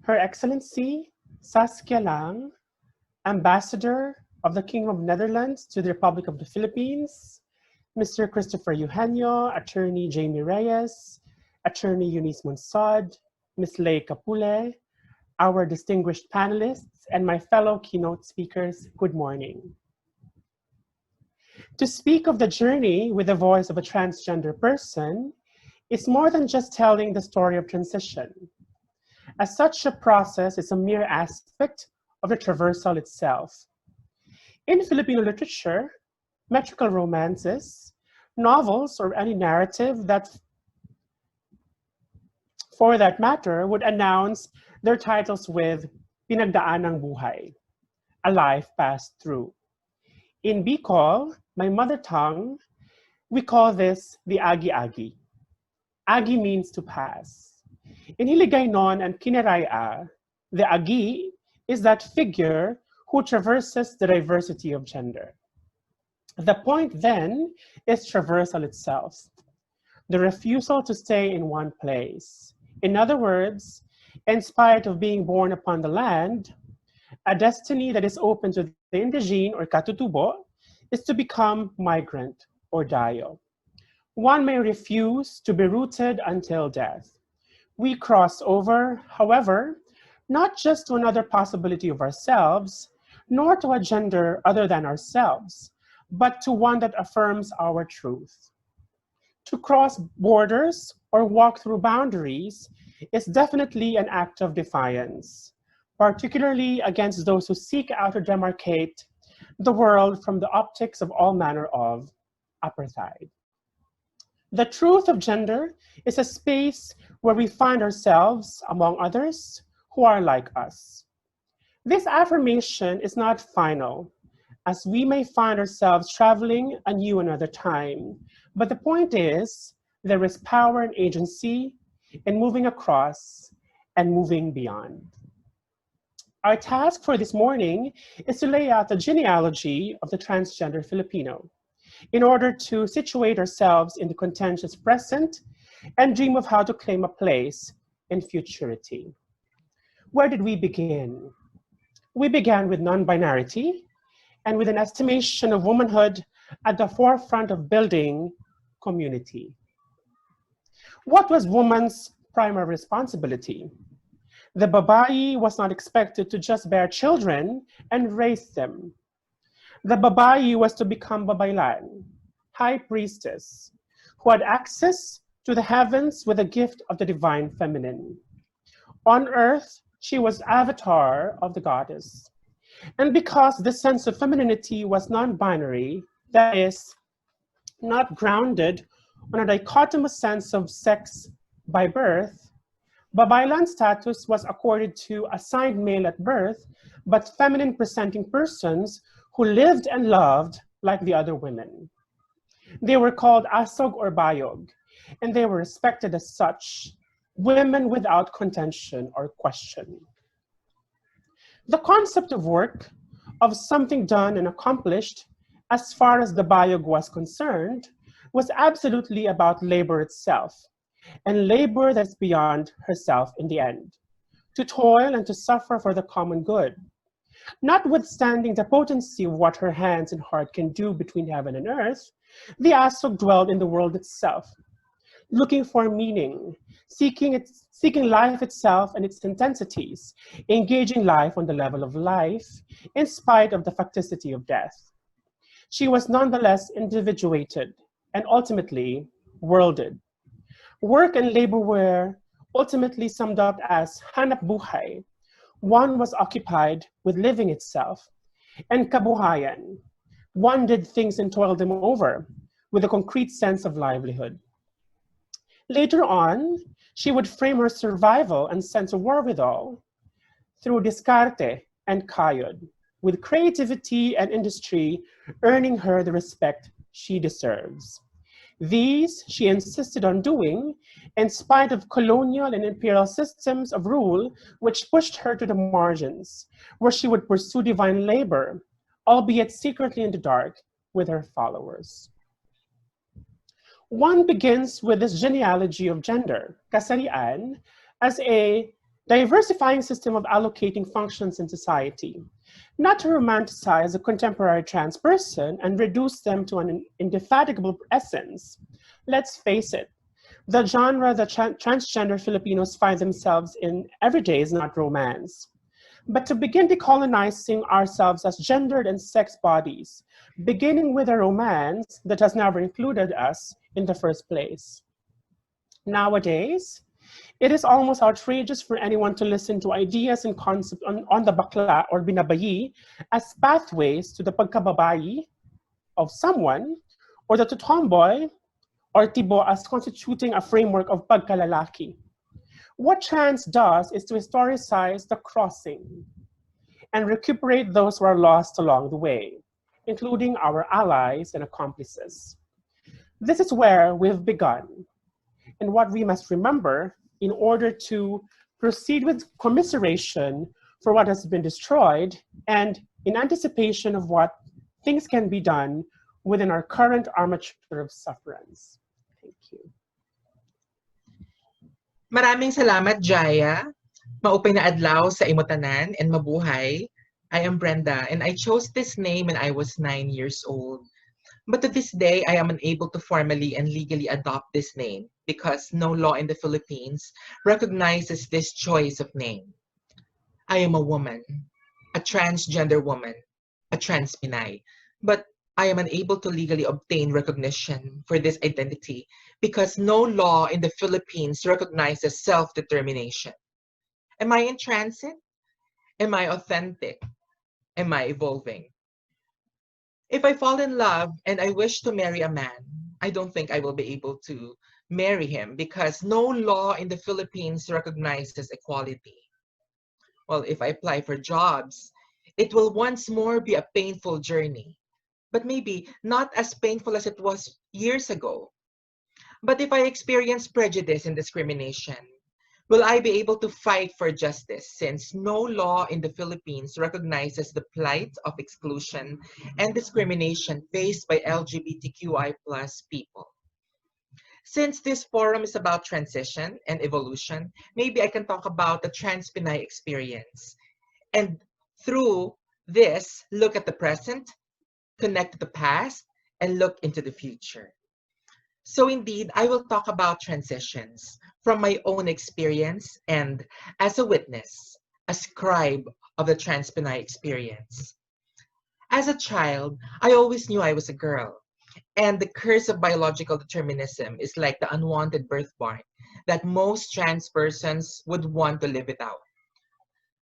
Her Excellency Saskia Lang, Ambassador of the Kingdom of Netherlands to the Republic of the Philippines, Mr. Christopher Eugenio, Attorney Jamie Reyes, Attorney Eunice Monsod, Ms. Leigh Capule, our distinguished panelists, and my fellow keynote speakers, good morning. To speak of the journey with the voice of a transgender person is more than just telling the story of transition. As such, a process is a mere aspect of the traversal itself. In Filipino literature, metrical romances, novels, or any narrative that, for that matter, would announce their titles with Pinagdaanang Buhay, a life passed through. In Bicol, my mother tongue, we call this the Agi-Agi. Agi means to pass. In Hiligaynon and Kineraya, the Agi is that figure who traverses the diversity of gender. The point then is traversal itself, the refusal to stay in one place. In other words, in spite of being born upon the land, a destiny that is open to the indigene or katutubo is to become migrant or dayo. One may refuse to be rooted until death. We cross over, however, not just to another possibility of ourselves, nor to a gender other than ourselves, but to one that affirms our truth. To cross borders or walk through boundaries is definitely an act of defiance, particularly against those who seek out to demarcate the world from the optics of all manner of apartheid. The truth of gender is a space where we find ourselves among others who are like us. This affirmation is not final, as we may find ourselves traveling anew another time. But the point is, there is power and agency in moving across and moving beyond. Our task for this morning is to lay out the genealogy of the transgender Filipino in order to situate ourselves in the contentious present and dream of how to claim a place in futurity. Where did we begin? We began with non-binarity and with an estimation of womanhood at the forefront of building community. What was woman's primary responsibility? The babae was not expected to just bear children and raise them. The babae was to become babaylan, high priestess, who had access to the heavens with the gift of the divine feminine. On earth, she was avatar of the goddess. And because the sense of femininity was non-binary, that is, not grounded on a dichotomous sense of sex by birth, babaylan status was accorded to assigned male at birth, but feminine presenting persons who lived and loved like the other women. They were called asog or bayog, and they were respected as such, women without contention or question. The concept of work, of something done and accomplished, as far as the bayog was concerned, was absolutely about labor itself, and labor that's beyond herself in the end, to toil and to suffer for the common good. Notwithstanding the potency of what her hands and heart can do between heaven and earth, the asog dwelled in the world itself, looking for meaning, seeking life itself and its intensities, engaging life on the level of life, in spite of the facticity of death. She was nonetheless individuated and ultimately worlded. Work and labor were ultimately summed up as hanap buhay. One was occupied with living itself, and kabuhayan. One did things and toiled them over with a concrete sense of livelihood. Later on, she would frame her survival and sense of wherewithal through diskarte and kayod, with creativity and industry earning her the respect she deserves. These she insisted on doing in spite of colonial and imperial systems of rule which pushed her to the margins, where she would pursue divine labor, albeit secretly in the dark, with her followers. One begins with this genealogy of gender, kasarian, as a diversifying system of allocating functions in society, not to romanticize a contemporary trans person and reduce them to an indefatigable essence. Let's face it, the genre that transgender Filipinos find themselves in every day is not romance. But to begin decolonizing ourselves as gendered and sex bodies, beginning with a romance that has never included us in the first place. Nowadays, it is almost outrageous for anyone to listen to ideas and concepts on the bakla or binabayi as pathways to the pagkababayi of someone, or the tomboy or tibo as constituting a framework of pagkalalaki. What trans does is to historicize the crossing and recuperate those who are lost along the way, including our allies and accomplices. This is where we've begun, and what we must remember in order to proceed with commiseration for what has been destroyed and in anticipation of what things can be done within our current armature of sufferance. Thank you. Maraming salamat, Jaya. Maupay na adlaw sa imotanan and mabuhay. I am Brenda, and I chose this name when I was 9 years old. But to this day, I am unable to formally and legally adopt this name because no law in the Philippines recognizes this choice of name. I am a woman, a transgender woman, a trans Pinay, but I am unable to legally obtain recognition for this identity because no law in the Philippines recognizes self-determination. Am I in transit? Am I authentic? Am I evolving? If I fall in love and I wish to marry a man, I don't think I will be able to marry him because no law in the Philippines recognizes equality. Well, if I apply for jobs, it will once more be a painful journey, but maybe not as painful as it was years ago. But if I experience prejudice and discrimination, will I be able to fight for justice since no law in the Philippines recognizes the plight of exclusion and discrimination faced by LGBTQI+ people? Since this forum is about transition and evolution, maybe I can talk about the Trans Pinay experience. And through this, look at the present, connect to the past, and look into the future. So indeed, I will talk about transitions from my own experience and as a witness, a scribe of the Trans Pinay experience. As a child, I always knew I was a girl, and the curse of biological determinism is like the unwanted birthmark that most trans persons would want to live without.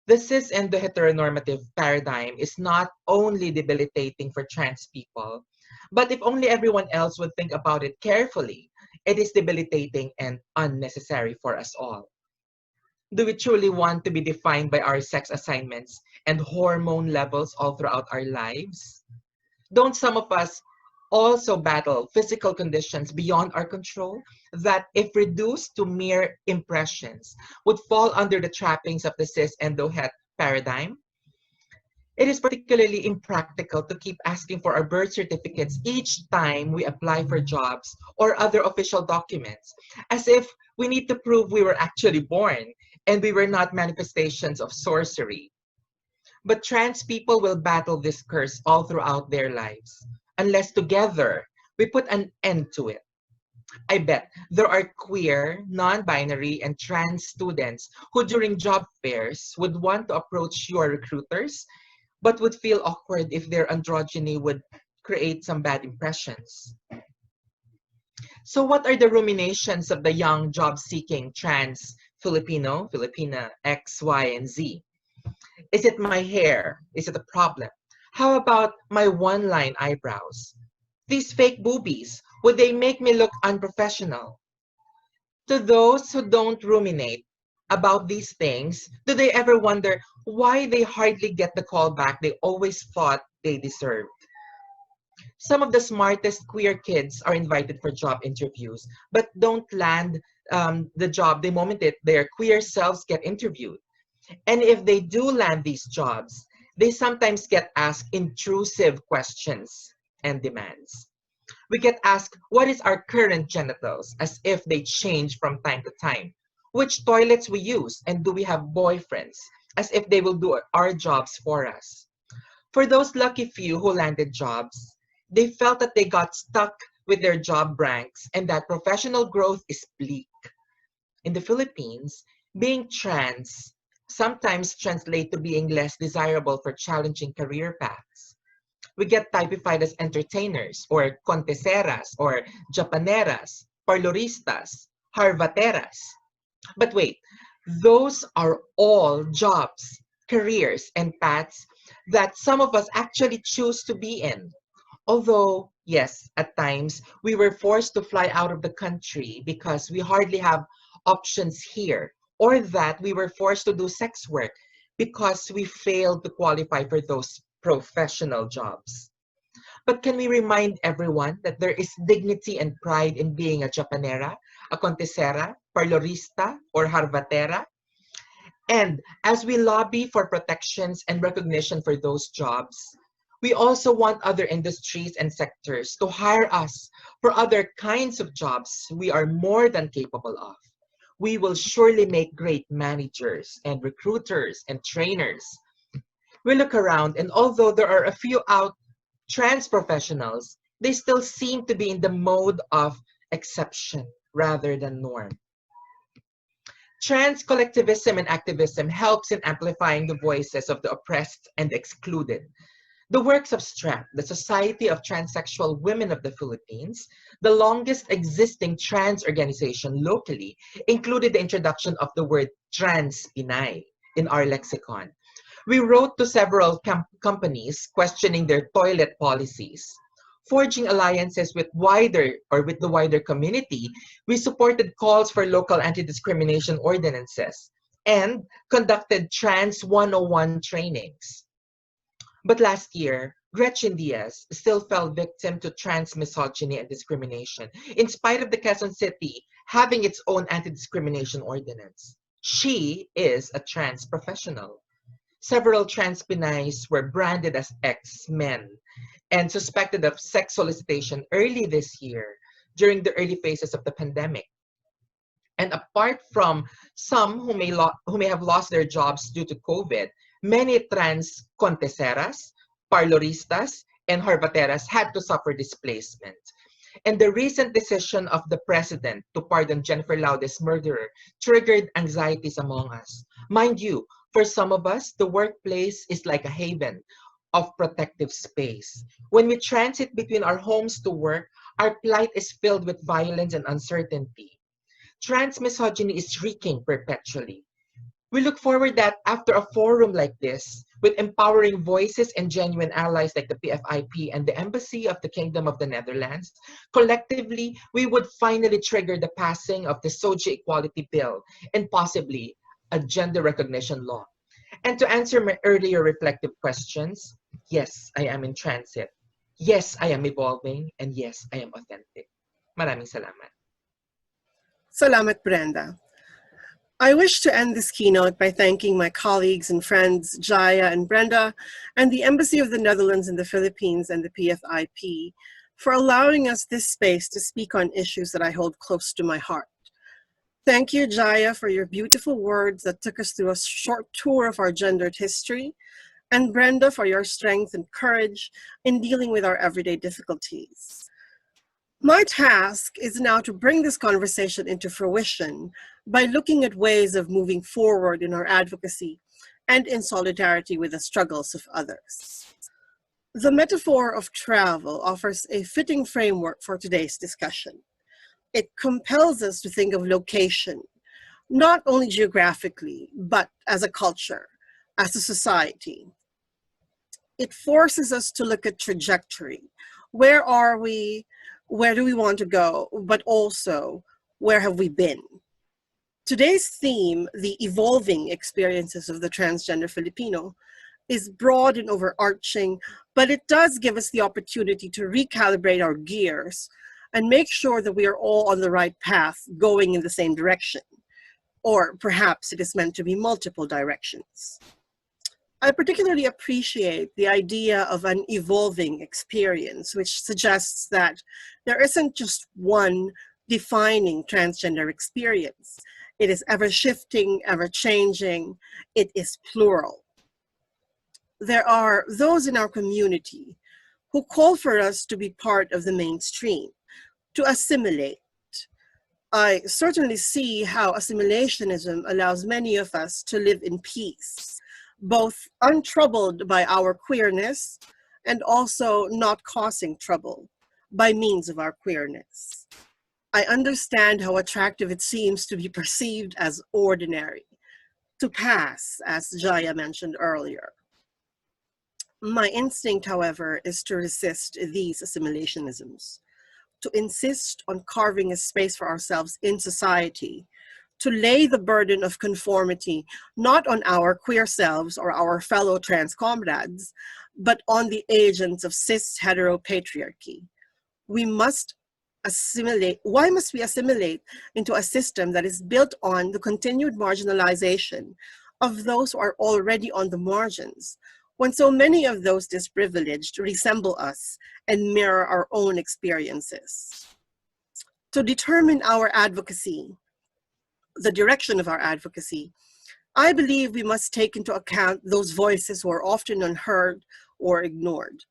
The cis and the heteronormative paradigm is not only debilitating for trans people, but if only everyone else would think about it carefully, it is debilitating and unnecessary for us all. Do we truly want to be defined by our sex assignments and hormone levels all throughout our lives? Don't some of us also battle physical conditions beyond our control that, if reduced to mere impressions, would fall under the trappings of the cis endo-het paradigm? It is particularly impractical to keep asking for our birth certificates each time we apply for jobs or other official documents, as if we need to prove we were actually born and we were not manifestations of sorcery. But trans people will battle this curse all throughout their lives, unless together we put an end to it. I bet there are queer, non-binary, and trans students who during job fairs would want to approach your recruiters, but would feel awkward if their androgyny would create some bad impressions. So what are the ruminations of the young job-seeking trans Filipino, Filipina, X, Y, and Z? Is it my hair? Is it a problem? How about my one-line eyebrows? These fake boobies, would they make me look unprofessional? To those who don't ruminate about these things, do they ever wonder why they hardly get the call back they always thought they deserved? Some of the smartest queer kids are invited for job interviews, but don't land the job the moment their queer selves get interviewed. And if they do land these jobs, they sometimes get asked intrusive questions and demands. We get asked, what is our current genitals, as if they change from time to time. which toilets we use, and do we have boyfriends, as if they will do our jobs for us. For those lucky few who landed jobs, they felt that they got stuck with their job ranks and that professional growth is bleak. In the Philippines, being trans sometimes translates to being less desirable for challenging career paths. We get typified as entertainers or conteceras or japaneras, parloristas, harvateras. But wait, those are all jobs, careers, and paths that some of us actually choose to be in. Although, yes, at times we were forced to fly out of the country because we hardly have options here, or that we were forced to do sex work because we failed to qualify for those professional jobs. But can we remind everyone that there is dignity and pride in being a Japanera, a contesera, parlorista, or harvatera? And as we lobby for protections and recognition for those jobs, we also want other industries and sectors to hire us for other kinds of jobs we are more than capable of. We will surely make great managers and recruiters and trainers. We look around, and although there are a few out trans professionals, they still seem to be in the mode of exception rather than norm. Trans collectivism and activism helps in amplifying the voices of the oppressed and excluded. The works of STRAP, the Society of Transsexual Women of the Philippines, the longest existing trans organization locally, included the introduction of the word trans Pinay in our lexicon. We wrote to several companies questioning their toilet policies. Forging alliances with the wider community, we supported calls for local anti-discrimination ordinances and conducted Trans 101 trainings. But last year, Gretchen Diaz still fell victim to trans misogyny and discrimination, in spite of the Quezon City having its own anti-discrimination ordinance. She is a trans professional. Several trans Pinays were branded as ex-men and suspected of sex solicitation early this year during the early phases of the pandemic. And apart from some who may have lost their jobs due to COVID, many trans conteseras, parloristas, and harvateras had to suffer displacement. And the recent decision of the president to pardon Jennifer Laude's murderer triggered anxieties among us. Mind you, for some of us, the workplace is like a haven of protective space. When we transit between our homes to work, our plight is filled with violence and uncertainty. Trans misogyny is shrieking perpetually. We look forward that after a forum like this, with empowering voices and genuine allies like the PFIP and the Embassy of the Kingdom of the Netherlands, collectively, we would finally trigger the passing of the SOGI Equality Bill and possibly a gender recognition law. And to answer my earlier reflective questions, yes, I am in transit. Yes, I am evolving. And yes, I am authentic. Maraming salamat. Salamat, Brenda. I wish to end this keynote by thanking my colleagues and friends, Jaya and Brenda, and the Embassy of the Netherlands in the Philippines and the PFIP for allowing us this space to speak on issues that I hold close to my heart. Thank you, Jaya, for your beautiful words that took us through a short tour of our gendered history, and Brenda for your strength and courage in dealing with our everyday difficulties. My task is now to bring this conversation into fruition by looking at ways of moving forward in our advocacy and in solidarity with the struggles of others. The metaphor of travel offers a fitting framework for today's discussion. It compels us to think of location, not only geographically, but as a culture, as a society. It forces us to look at trajectory. Where are we? Where do we want to go? But also, where have we been? Today's theme, the evolving experiences of the transgender Filipino, is broad and overarching, but it does give us the opportunity to recalibrate our gears and make sure that we are all on the right path going in the same direction. Or perhaps it is meant to be multiple directions. I particularly appreciate the idea of an evolving experience, which suggests that there isn't just one defining transgender experience. It is ever shifting, ever changing. It is plural. There are those in our community who call for us to be part of the mainstream, to assimilate. I certainly see how assimilationism allows many of us to live in peace, both untroubled by our queerness and also not causing trouble by means of our queerness. I understand how attractive it seems to be perceived as ordinary, to pass, as Jaya mentioned earlier. My instinct, however, is to resist these assimilationisms, to insist on carving a space for ourselves in society, to lay the burden of conformity not on our queer selves or our fellow trans comrades, but on the agents of cis heteropatriarchy. We must assimilate. Why must we assimilate into a system that is built on the continued marginalization of those who are already on the margins, when so many of those disprivileged resemble us and mirror our own experiences? To determine our advocacy, the direction of our advocacy, I believe we must take into account those voices who are often unheard or ignored.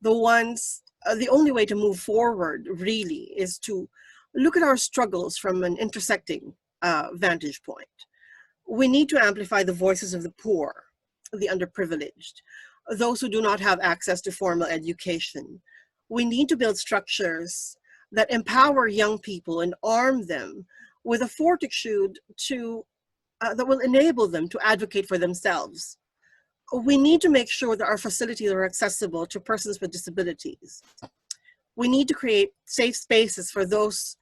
The only way to move forward really is to look at our struggles from an intersecting vantage point. We need to amplify the voices of the poor, the underprivileged, those who do not have access to formal education. We need to build structures that empower young people and arm them with a fortitude that will enable them to advocate for themselves. We need to make sure that our facilities are accessible to persons with disabilities. We need to create safe spaces for those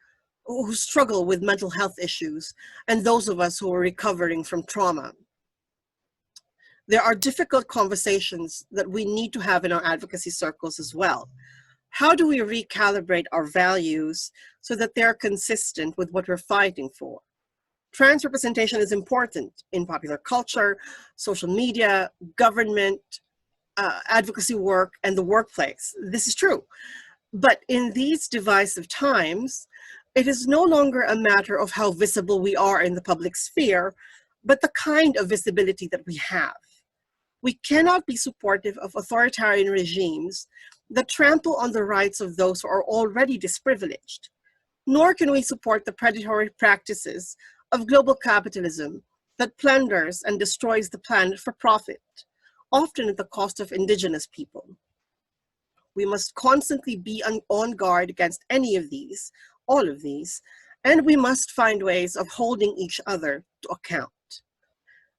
who struggle with mental health issues and those of us who are recovering from trauma. There are difficult conversations that we need to have in our advocacy circles as well. How do we recalibrate our values so that they're consistent with what we're fighting for? Trans representation is important in popular culture, social media, government, advocacy work, and the workplace. This is true. But in these divisive times, it is no longer a matter of how visible we are in the public sphere, but the kind of visibility that we have. We cannot be supportive of authoritarian regimes that trample on the rights of those who are already disprivileged, nor can we support the predatory practices of global capitalism that plunders and destroys the planet for profit, often at the cost of indigenous people. We must constantly be on guard against any of these, all of these, and we must find ways of holding each other to account.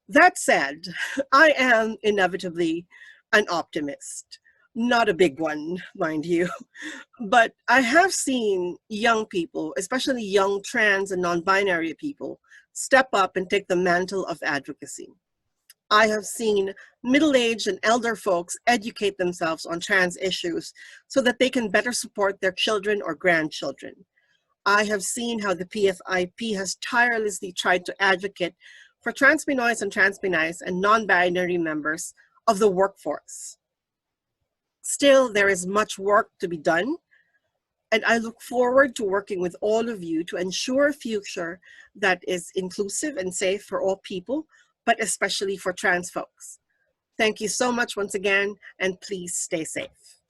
That said, I am inevitably an optimist. Not a big one, mind you, but I have seen young people, especially young trans and non-binary people, step up and take the mantle of advocacy. I have seen middle-aged and elder folks educate themselves on trans issues so that they can better support their children or grandchildren. I have seen how the PFIP has tirelessly tried to advocate for trans-Pinoys and non-binary members of the workforce. Still, there is much work to be done, and I look forward to working with all of you to ensure a future that is inclusive and safe for all people, but especially for trans folks. Thank you so much once again, and please stay safe.